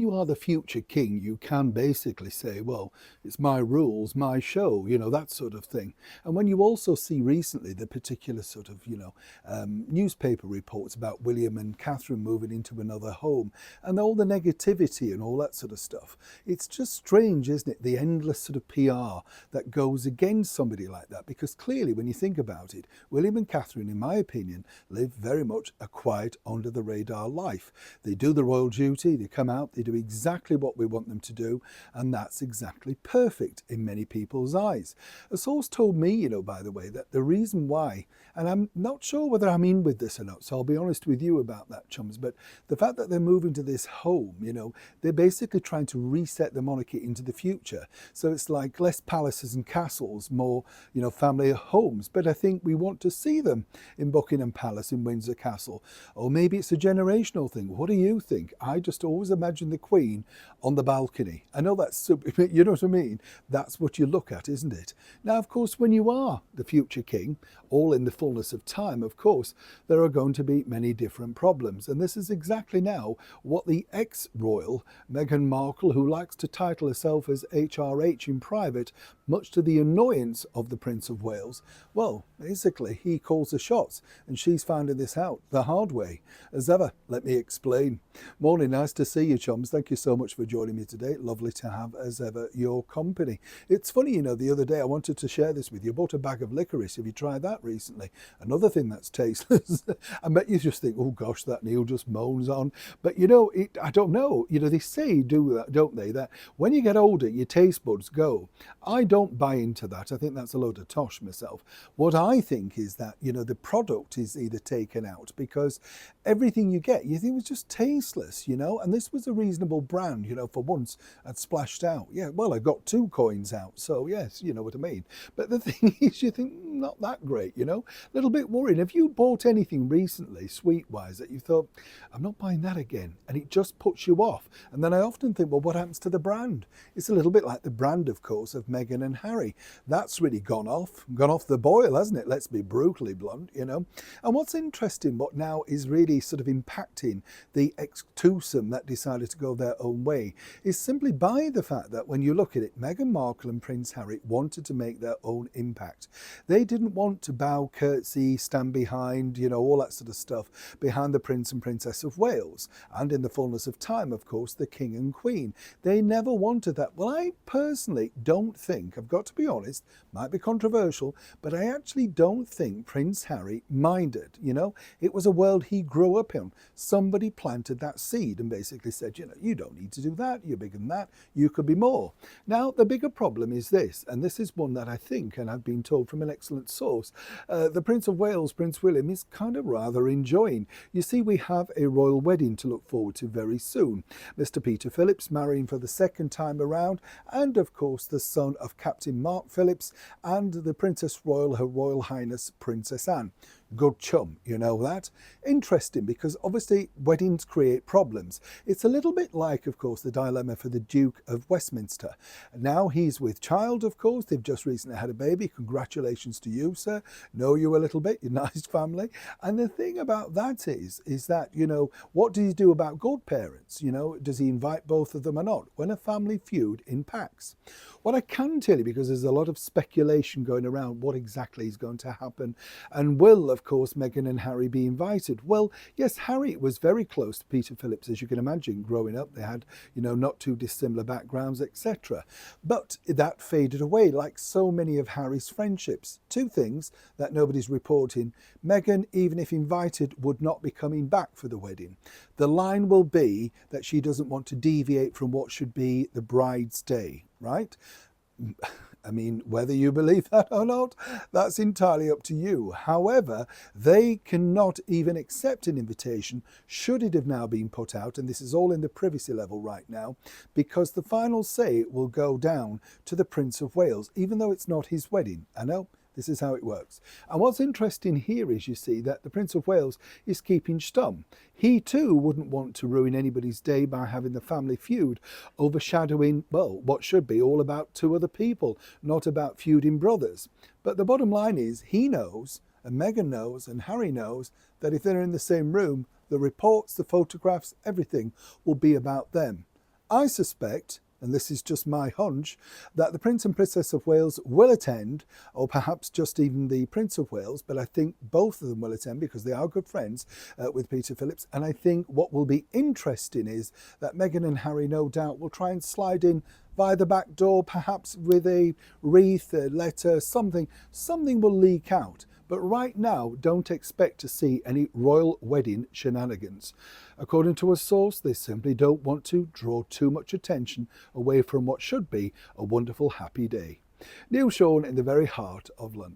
you are the future king, you can basically say, well, it's my rules, my show, that sort of thing. And when you also see recently the particular sort of, newspaper reports about William and Catherine moving into another home and all the negativity and all that sort of stuff, it's just strange, isn't it? The endless sort of PR that goes against somebody like that. Because clearly, when you think about it, William and Catherine, in my opinion, live very much a quiet, under the radar life. They do the royal duty, they come out, they do exactly what we want them to do, and that's exactly perfect in many people's eyes. A source told me, by the way, that the reason why, and I'm not sure whether I'm in with this or not, so I'll be honest with you about that, chums, but the fact that they're moving to this home, they're basically trying to reset the monarchy into the future. So it's like less palaces and castles, more, family homes. But I think we want to see them in Buckingham Palace, in Windsor Castle. Or maybe it's a generational thing. What do you think? I just always imagine the Queen on the balcony. I know that's, you know what I mean? That's what you look at, isn't it? Now, of course, when you are the future king, all in the fullness of time, of course, there are going to be many different problems. And this is exactly now what the ex-royal Meghan Markle, who likes to title herself as HRH in private, much to the annoyance of the Prince of Wales, well, basically, he calls the shots, and she's finding this out the hard way. As ever, let me explain. Morning, nice to see you, chums. Thank you so much for joining me today. Lovely to have, as ever, your company. It's funny, the other day I wanted to share this with you. I bought a bag of licorice. Have you tried that recently? Another thing that's tasteless. I bet you just think, oh gosh, that Neil just moans on. But I don't know. They say, don't they, that when you get older, your taste buds go. I don't buy into that. I think that's a load of tosh myself. What I think is that, the product is either taken out because everything you get, you think was just tasteless, and this was a reasonable brand, for once I'd splashed out. Yeah, well, I got 2 coins out. So yes, you know what I mean. But the thing is, you think, not that great, a little bit worried. Have you bought anything recently, sweet-wise, that you thought, I'm not buying that again? And it just puts you off. And then I often think, well, what happens to the brand? It's a little bit like the brand, of course, of Meghan and Harry. That's really gone off the boil, hasn't it? Let's be brutally blunt, And what's interesting, what now is really sort of impacting the ex-twosome that decided to go their own way, is simply by the fact that when you look at it, Meghan Markle and Prince Harry wanted to make their own impact. They didn't want to bow, curtsy, stand behind, all that sort of stuff, behind the Prince and Princess of Wales. And in the fullness of time, of course, the King and Queen. They never wanted that. Well, I personally don't think, I've got to be honest, might be controversial, but I actually don't think Prince Harry minded. It was a world he grew up in. Somebody planted that seed and basically said, you don't need to do that. You're bigger than that. You could be more. Now, the bigger problem is this, and this is one that I think, and I've been told from an excellent source, the Prince of Wales, Prince William, is kind of rather enjoying. You see, we have a royal wedding to look forward to very soon. Mr. Peter Phillips marrying for the second time around, and of course the son of Captain Mark Phillips and the Princess Royal, Her Royal Highness Princess Anne. Good chum, you know that? Interesting, because obviously weddings create problems. It's a little bit like, of course, the dilemma for the Duke of Westminster. Now he's with child, of course. They've just recently had a baby. Congratulations to you, sir. Know you a little bit. You're a nice family. And the thing about that is that, what does he do about godparents? Does he invite both of them or not? When a family feud impacts. What I can tell you, because there's a lot of speculation going around what exactly is going to happen, and will, of course, Meghan and Harry be invited? Well, yes, Harry was very close to Peter Phillips, as you can imagine, growing up. They had, not too dissimilar backgrounds, etc. But that faded away, like so many of Harry's friendships. 2 things that nobody's reporting. Meghan, even if invited, would not be coming back for the wedding. The line will be that she doesn't want to deviate from what should be the bride's day, right? I mean, whether you believe that or not, that's entirely up to you. However, they cannot even accept an invitation should it have now been put out, and this is all in the privacy level right now, because the final say will go down to the Prince of Wales, even though it's not his wedding. I know. This is how it works. And what's interesting here is, you see, that the Prince of Wales is keeping stum. He too wouldn't want to ruin anybody's day by having the family feud overshadowing, well, what should be all about 2 other people, not about feuding brothers. But the bottom line is, he knows, and Meghan knows, and Harry knows, that if they're in the same room, the reports, the photographs, everything will be about them. I suspect, and this is just my hunch, that the Prince and Princess of Wales will attend, or perhaps just even the Prince of Wales, but I think both of them will attend because they are good friends with Peter Phillips. And I think what will be interesting is that Meghan and Harry no doubt will try and slide in via the back door, perhaps with a wreath, a letter, something will leak out. But right now, don't expect to see any royal wedding shenanigans. According to a source, they simply don't want to draw too much attention away from what should be a wonderful, happy day. Neil Sean in the very heart of London.